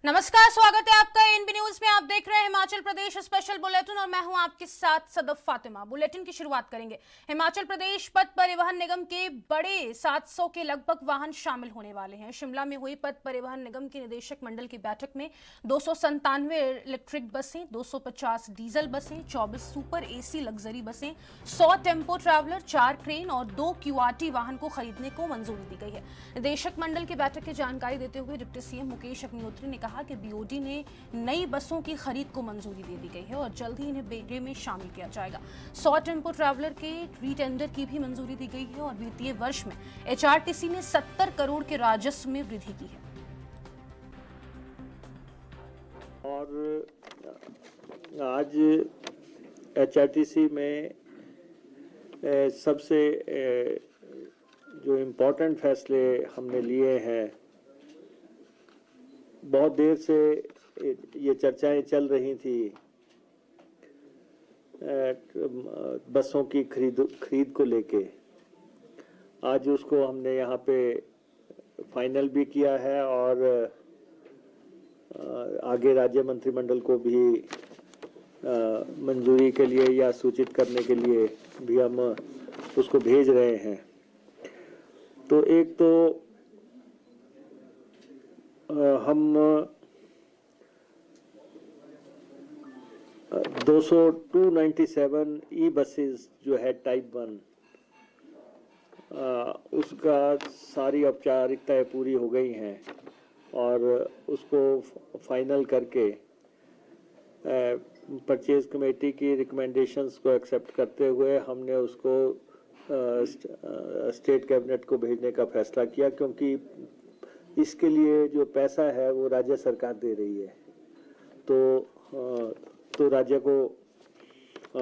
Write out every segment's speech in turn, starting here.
नमस्कार, स्वागत है आपका एनबी न्यूज में। आप देख रहे हैं हिमाचल प्रदेश स्पेशल बुलेटिन और मैं हूं आपके साथ सदफ फातिमा। बुलेटिन की शुरुआत करेंगे। हिमाचल प्रदेश पथ परिवहन निगम के बड़े 700 के लगभग वाहन शामिल होने वाले हैं। शिमला में हुई पथ परिवहन निगम के निदेशक मंडल की बैठक में 297 इलेक्ट्रिक बसें, 250 डीजल बसें, 24 सुपर एसी लग्जरी बसें, 100 टेम्पो ट्रैवलर, 4 क्रेन और 2 क्यूआरटी वाहन को खरीदने को मंजूरी दी गई है। निदेशक मंडल की बैठक की जानकारी देते हुए डिप्टी सीएम मुकेश अग्निहोत्री ने कहा कि बीओडी ने नई बसों की खरीद को मंजूरी दे दी गई है और जल्द ही इन्हें बेड़े में शामिल किया जाएगा। 100 टेम्पो ट्रैवलर के रीटेंडर की भी मंजूरी दी गई है और वित्तीय वर्ष में एचआरटीसी ने 70 करोड़ के राजस्व में वृद्धि की है। और आज एचआरटीसी में सबसे जो इम्पोर्टेंट फैसले हमने लिए हैं, बहुत देर से ये चर्चाएं चल रही थी बसों की खरीद को लेके। आज उसको हमने यहाँ पे फाइनल भी किया है और आगे राज्य मंत्रिमंडल को भी मंजूरी के लिए या सूचित करने के लिए भी हम उसको भेज रहे हैं। तो एक तो हम 297 ई बसेस जो है टाइप 1, उसका सारी औपचारिकताएं पूरी हो गई हैं और उसको फाइनल करके परचेज कमेटी की रिकमेंडेशंस को एक्सेप्ट करते हुए हमने उसको स्टेट कैबिनेट को भेजने का फैसला किया, क्योंकि इसके लिए जो पैसा है वो राज्य सरकार दे रही है। तो राज्य को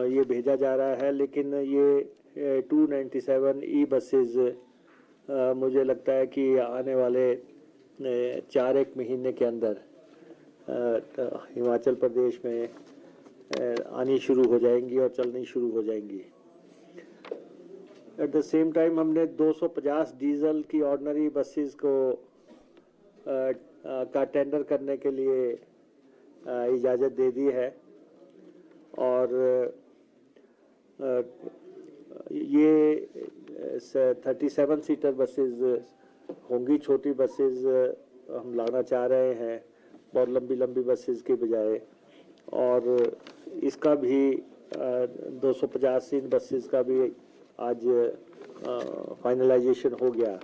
ये भेजा जा रहा है। लेकिन ये 297 ई बसेस मुझे लगता है कि आने वाले 4-1 महीने के अंदर हिमाचल प्रदेश में आनी शुरू हो जाएंगी और चलनी शुरू हो जाएंगी। एट द सेम टाइम हमने 250 डीजल की ऑर्डिनरी बसेस को का टेंडर करने के लिए इजाज़त दे दी है और ये 37 सीटर बसेस होंगी। छोटी बसेस हम लाना चाह रहे हैं बहुत लंबी बसेस के बजाय, और इसका भी 250 इन बसेस का भी आज फाइनलाइजेशन हो गया।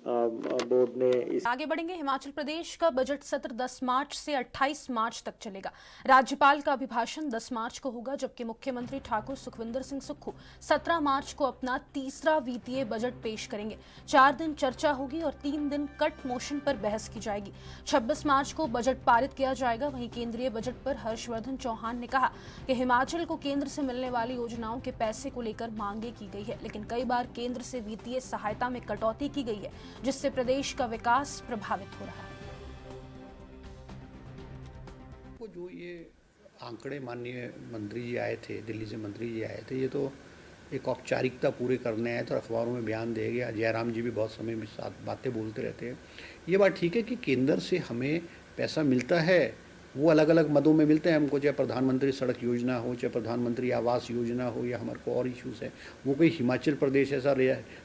बोर्ड ने आगे बढ़ेंगे। हिमाचल प्रदेश का बजट सत्र 10 मार्च से 28 मार्च तक चलेगा। राज्यपाल का अभिभाषण 10 मार्च को होगा, जबकि मुख्यमंत्री ठाकुर सुखविंदर सिंह सुक्खू 17 मार्च को अपना तीसरा वित्तीय बजट पेश करेंगे। 4 दिन चर्चा होगी और 3 दिन कट मोशन पर बहस की जाएगी। 26 मार्च को बजट पारित किया जाएगा। वहीं केंद्रीय बजट पर हर्षवर्धन चौहान ने कहा कि हिमाचल को केंद्र से मिलने वाली योजनाओं के पैसे को लेकर मांगे की गई है, लेकिन कई बार केंद्र से वित्तीय सहायता में कटौती की गई है, जिससे प्रदेश का विकास प्रभावित हो रहा है। जो ये आंकड़े माननीय मंत्री जी आए थे, दिल्ली से मंत्री जी आए थे, ये तो एक औपचारिकता पूरे करने आए थे और अखबारों में बयान दे गया। जयराम जी भी बहुत समय में साथ बातें बोलते रहते हैं। ये बात ठीक है कि केंद्र से हमें पैसा मिलता है, वो अलग अलग मदों में मिलते हैं हमको, चाहे प्रधानमंत्री सड़क योजना हो, चाहे प्रधानमंत्री आवास योजना हो, या हमारे को और इश्यूज़ हैं। वो कोई हिमाचल प्रदेश ऐसा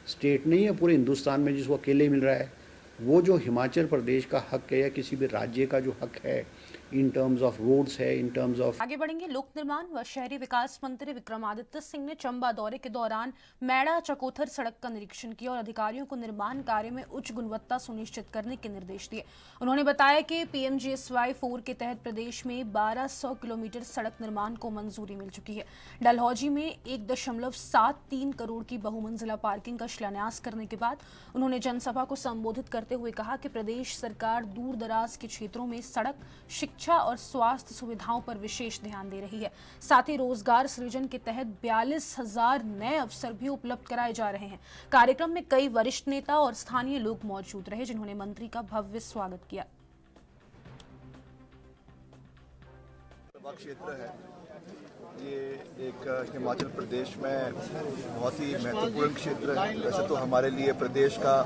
स्टेट नहीं है पूरे हिंदुस्तान में जिसको अकेले मिल रहा है। वो जो हिमाचल प्रदेश का हक है या किसी भी राज्य का जो हक है इन टर्म्स ऑफ रोड्स है, इन टर्म्स ऑफ। आगे बढ़ेंगे। लोक निर्माण व शहरी विकास मंत्री विक्रमादित्य सिंह ने चंबा दौरे के दौरान मैड़ा चकोथर सड़क का निरीक्षण किया और अधिकारियों को निर्माण कार्य में उच्च गुणवत्ता सुनिश्चित करने के निर्देश दिए। उन्होंने बताया कि पीएमजीएसवाई 4 के तहत प्रदेश में 1200 किलोमीटर सड़क निर्माण को मंजूरी मिल चुकी है। डलहौजी में 1.73 करोड़ की बहुमंजिला पार्किंग का शिलान्यास करने के बाद उन्होंने जनसभा को संबोधित करते हुए कहा कि प्रदेश सरकार दूर दराज के क्षेत्रों में सड़क, शिक्षा और स्वास्थ्य सुविधाओं पर विशेष ध्यान दे रही है। साथ ही रोजगार सृजन के तहत 42,000 नए अवसर भी उपलब्ध कराए जा रहे हैं। कार्यक्रम में कई वरिष्ठ नेता और स्थानीय लोग मौजूद रहे, जिन्होंने मंत्री का भव्य स्वागत किया। क्षेत्र है ये एक हिमाचल प्रदेश में बहुत ही महत्वपूर्ण क्षेत्र है। वैसे तो हमारे लिए प्रदेश का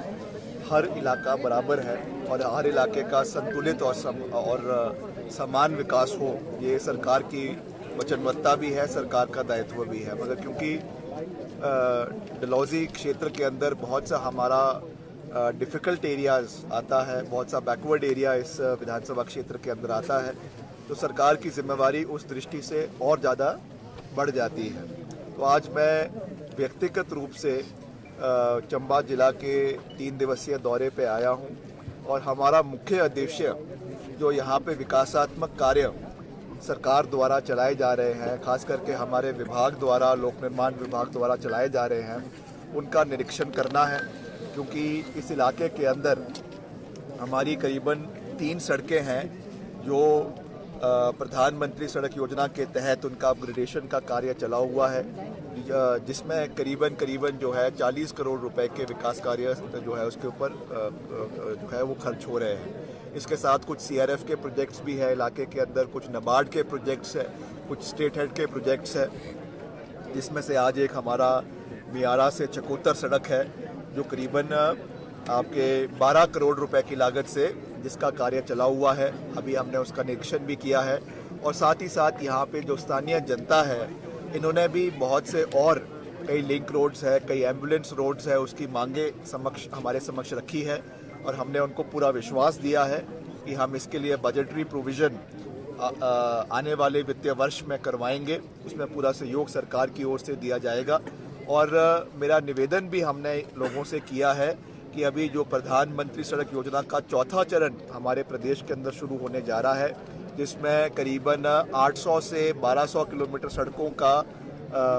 हर इलाका बराबर है और हर इलाके का संतुलित और समान विकास हो, ये सरकार की वचनबद्धता भी है, सरकार का दायित्व भी है। मगर क्योंकि डलहौजी क्षेत्र के अंदर बहुत सा हमारा डिफ़िकल्ट एरियाज़ आता है, बहुत सा बैकवर्ड एरिया इस विधानसभा क्षेत्र के अंदर आता है, तो सरकार की जिम्मेवारी उस दृष्टि से और ज़्यादा बढ़ जाती है। तो आज मैं व्यक्तिगत रूप से चंबा जिला के 3 दिवसीय दौरे पे आया हूँ और हमारा मुख्य उद्देश्य जो यहाँ पे विकासात्मक कार्य सरकार द्वारा चलाए जा रहे हैं, खास करके हमारे विभाग द्वारा, लोक निर्माण विभाग द्वारा चलाए जा रहे हैं, उनका निरीक्षण करना है। क्योंकि इस इलाके के अंदर हमारी करीबन 3 सड़कें हैं जो प्रधानमंत्री सड़क योजना के तहत उनका अपग्रेडेशन का कार्य चला हुआ है, जिसमें करीबन जो है 40 करोड़ रुपए के विकास कार्य जो है उसके ऊपर जो है वो खर्च हो रहे हैं। इसके साथ कुछ CRF के प्रोजेक्ट्स भी है इलाके के अंदर, कुछ नाबार्ड के प्रोजेक्ट्स है, कुछ स्टेट हेड के प्रोजेक्ट्स है, जिसमें से आज एक हमारा मियारा से चकोतर सड़क है जो करीबन आपके 12 करोड़ रुपए की लागत से जिसका कार्य चला हुआ है। अभी हमने उसका निरीक्षण भी किया है और साथ ही साथ यहाँ पे जो स्थानीय जनता है, इन्होंने भी बहुत से और कई लिंक रोड्स है, कई एम्बुलेंस रोड्स है, उसकी मांगे हमारे समक्ष रखी है और हमने उनको पूरा विश्वास दिया है कि हम इसके लिए बजटरी प्रोविज़न आने वाले वित्तीय वर्ष में करवाएंगे, उसमें पूरा सहयोग सरकार की ओर से दिया जाएगा। और मेरा निवेदन भी हमने लोगों से किया है कि अभी जो प्रधानमंत्री सड़क योजना का 4था चरण हमारे प्रदेश के अंदर शुरू होने जा रहा है, जिसमें करीबन 800 से 1200 किलोमीटर सड़कों का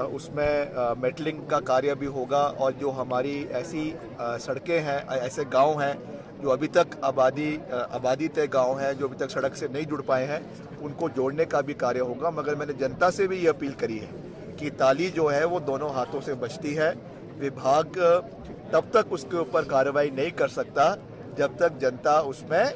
उसमें मेटलिंग का कार्य भी होगा और जो हमारी ऐसी सड़कें हैं, ऐसे गांव हैं जो अभी तक आबादी तय गांव हैं जो अभी तक सड़क से नहीं जुड़ पाए हैं, उनको जोड़ने का भी कार्य होगा। मगर मैंने जनता से भी ये अपील करी है कि ताली जो है वो दोनों हाथों से बजती है। विभाग तब तक उसके ऊपर कार्रवाई नहीं कर सकता जब तक जनता उसमें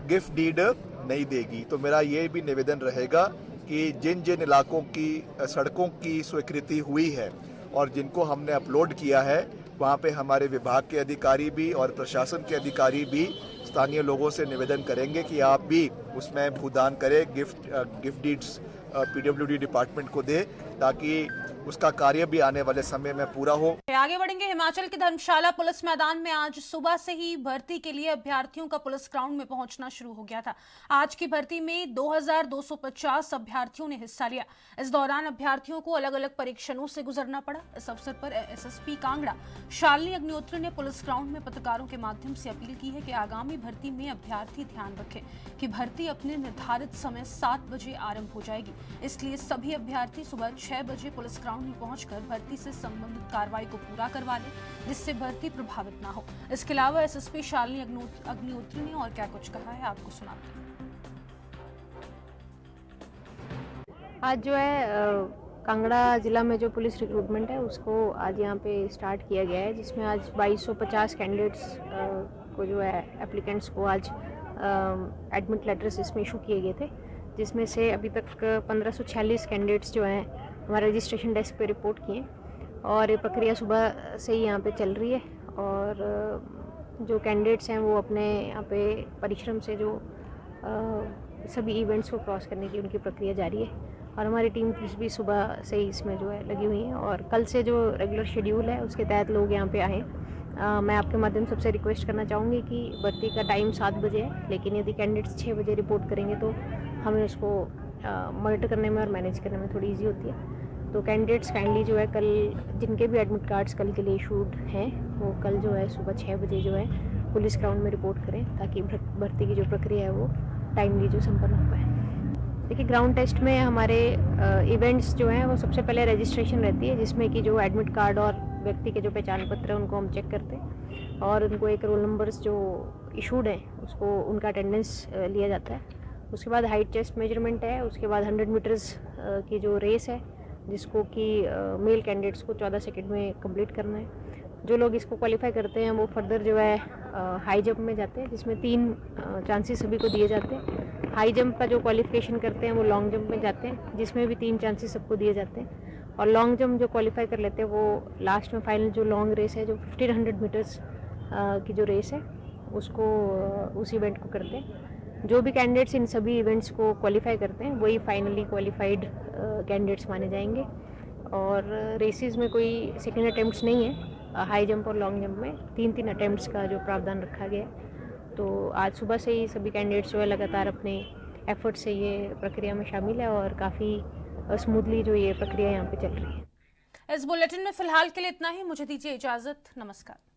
गिफ्ट डीड नहीं देगी। तो मेरा ये भी निवेदन रहेगा कि जिन जिन इलाकों की सड़कों की स्वीकृति हुई है और जिनको हमने अपलोड किया है, वहाँ पे हमारे विभाग के अधिकारी भी और प्रशासन के अधिकारी भी स्थानीय लोगों से निवेदन करेंगे कि आप भी उसमें भूदान करें, गिफ्ट डीड्स PWD डिपार्टमेंट को दे, ताकि उसका कार्य भी आने वाले समय में पूरा हो। आगे बढ़ेंगे। हिमाचल के धर्मशाला पुलिस मैदान में आज सुबह से ही भर्ती के लिए अभ्यर्थियों का पुलिस ग्राउंड में पहुंचना शुरू हो गया था। आज की भर्ती में 2250 अभ्यर्थियों ने हिस्सा लिया। इस दौरान अभ्यर्थियों को अलग अलग परीक्षणों से गुजरना पड़ा। इस अवसर पर SSP कांगड़ा शालिनी अग्निहोत्री ने पुलिस ग्राउंड में पत्रकारों के माध्यम से अपील की है कि आगामी भर्ती में अभ्यर्थी ध्यान रखें कि भर्ती अपने निर्धारित समय 7 बजे आरंभ हो जाएगी, इसलिए सभी अभ्यर्थी सुबह 6 बजे पुलिस ग्राउंड में पहुंचकर भर्ती से संबंधित कार्रवाई को पूरा करवा लें, जिससे भर्ती प्रभावित ना हो। इसके अलावा SSP शालिनी अग्निहोत्री ने और क्या कुछ कहा है, आपको सुनाते हैं। आज जो है कांगड़ा जिला में जो पुलिस रिक्रूटमेंट है उसको आज यहाँ पे स्टार्ट किया गया है, जिसमें आज 2250 कैंडिडेट्स को जो है एप्लीकेंट्स को आज एडमिट लेटर्स इसमें इशू किए गए थे, जिसमें से अभी तक 1546 कैंडिडेट्स जो हैं हमारे रजिस्ट्रेशन डेस्क पे रिपोर्ट किए और ये प्रक्रिया सुबह से ही यहाँ पे चल रही है। और जो कैंडिडेट्स हैं वो अपने यहाँ पे परिश्रम से जो सभी इवेंट्स को क्रॉस करने की उनकी प्रक्रिया जारी है और हमारी टीम भी सुबह से ही इसमें जो है लगी हुई है और कल से जो रेगुलर शेड्यूल है उसके तहत लोग यहाँ पे आएँ। मैं आपके माध्यम सबसे रिक्वेस्ट करना चाहूँगी कि भर्ती का टाइम 7 बजे है, लेकिन यदि कैंडिडेट्स 6 बजे रिपोर्ट करेंगे तो हमें उसको मॉनिटर करने में और मैनेज करने में थोड़ी इजी होती है। तो कैंडिडेट्स काइंडली जो है कल जिनके भी एडमिट कार्ड्स कल के लिए इशूड हैं वो कल जो है सुबह 6 बजे जो है पुलिस ग्राउंड में रिपोर्ट करें, ताकि भर्ती की जो प्रक्रिया है वो टाइमली जो संपन्न हो पाए। देखिए, ग्राउंड टेस्ट में हमारे इवेंट्स जो हैं वो सबसे पहले रजिस्ट्रेशन रहती है, जिसमें कि जो एडमिट कार्ड और व्यक्ति के जो पहचान पत्र है उनको हम चेक करते हैं और उनको एक रोल नंबर्स जो इशूड हैं उसको उनका अटेंडेंस लिया जाता है। उसके बाद हाइट चेस्ट मेजरमेंट है, उसके बाद 100 मीटर्स की जो रेस है जिसको कि मेल कैंडिडेट्स को 14 सेकंड में कंप्लीट करना है। जो लोग इसको क्वालिफाई करते हैं वो फर्दर जो है हाई जंप में जाते हैं, जिसमें 3 चांसेस सभी को दिए जाते हैं। हाई जंप का जो क्वालिफिकेशन करते हैं वो लॉन्ग जंप में जाते हैं, जिसमें भी 3 चांसेस सबको दिए जाते हैं। और लॉन्ग जंप जो क्वालिफाई कर लेते हैं वो लास्ट में फाइनल जो लॉन्ग रेस है जो 1500 मीटर्स की जो रेस है उसको उस इवेंट को करते हैं। जो भी कैंडिडेट्स इन सभी इवेंट्स को क्वालिफाई करते हैं वही फाइनली क्वालिफाइड कैंडिडेट्स माने जाएंगे। और रेसेस में कोई सेकेंड अटेम्प्ट्स नहीं है। हाई जंप और लॉन्ग जंप में 3-3 अटेम्प्ट्स का जो प्रावधान रखा गया है। तो आज सुबह से ही सभी कैंडिडेट्स जो है लगातार अपने एफर्ट से ये प्रक्रिया में शामिल है और काफ़ी स्मूथली जो ये प्रक्रिया यहाँ पे चल रही है। इस बुलेटिन में फिलहाल के लिए इतना ही। मुझे दीजिए इजाजत। नमस्कार।